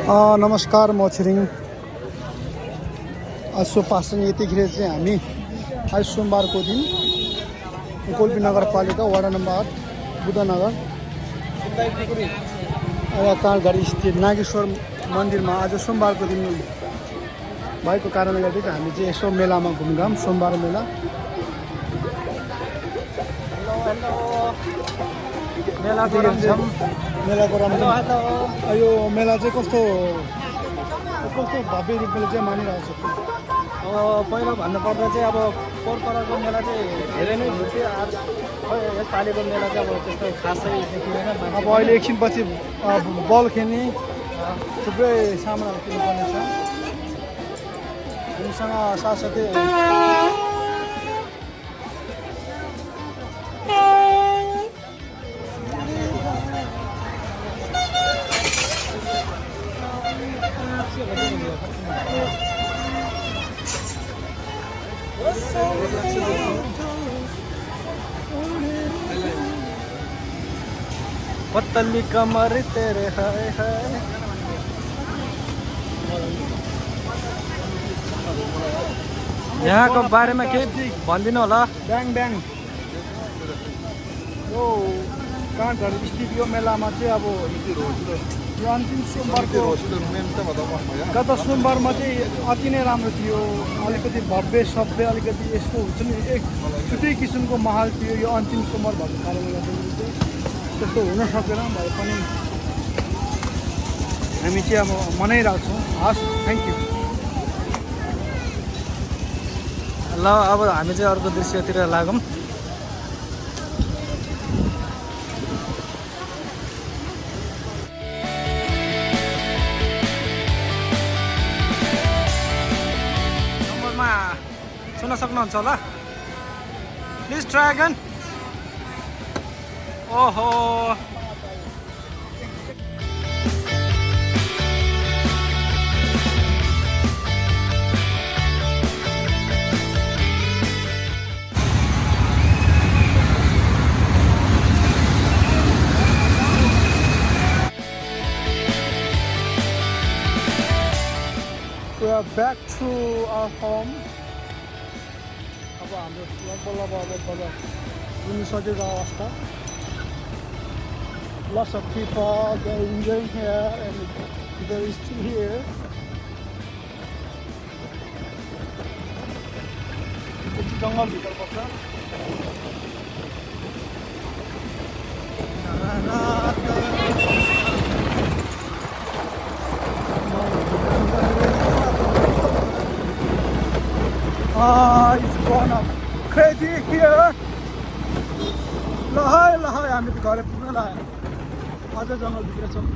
नमस्कार म Tshering so Paschen यतिखेर चाहिँ हामी आज सोमबारको दिन कोल्पी नगरपालिका वडा नम्बर 8 बुद्धनगर काँडघारी स्थित नागेश्वर मन्दिरमा आज सोमबारको दिन भएको कारणले गर्दा चाहिँ हामी चाहिँ यसो मेलामा घुमघाम सोमबार मेला मेलाको राम्रो यो मेला चाहिँ कस्तो भव्य रूपले चाहिँ मानिरहेको छ। पहिलो भन्नुपर्दा चाहिँ अब पोहोरको मेला चाहिँ धेरै नै भुट्यो। यसपालिको मेला चाहिँ अब त्यस्तो खासै देखिँदैन। अब अहिले एकछिनपछि बल खेल्ने थुप्रै सामानहरू किन्नुपर्ने छ। हामीसँग साथसाथै पतली कमर तेरे हाय हाय। यहाँको बारेमा केही भनिदिनु होला। ब्याङ ब्याङ यो काँडघारी स्थित यो मेलामा चाहिँ अब यो अन्तिम सोमबारको गत सोमबारमा चाहिँ अति नै राम्रो थियो। अलिकति भव्य सभ्य अलिकति यस्तो हुन्छ नि एक छुट्टै किसिमको माहौल थियो। यो अन्तिम सोमबार भएको कारणले गर्दाखेरि चाहिँ त्यस्तो हुन सकेन। भए पनि हामी चाहिँ अब मनाइरहेको छौँ। हस्, थ्याङ्क यू। ल अब हामी चाहिँ अर्को दृश्यतिर लागौँ। नम्बरमा सुन्न सक्नुहुन्छ होला। Please try again. ओहो We are back to our home. अब हाम्रो बल्ल घुम्नु सकेको अवस्था। Lots of people, they're enjoying here and they're still here. जङ्गलभित्र पर्छ। It's gone up crazy here. ल है हामी त घर पुग्न लाग्यो। अझ जङ्गलभित्र छौँ।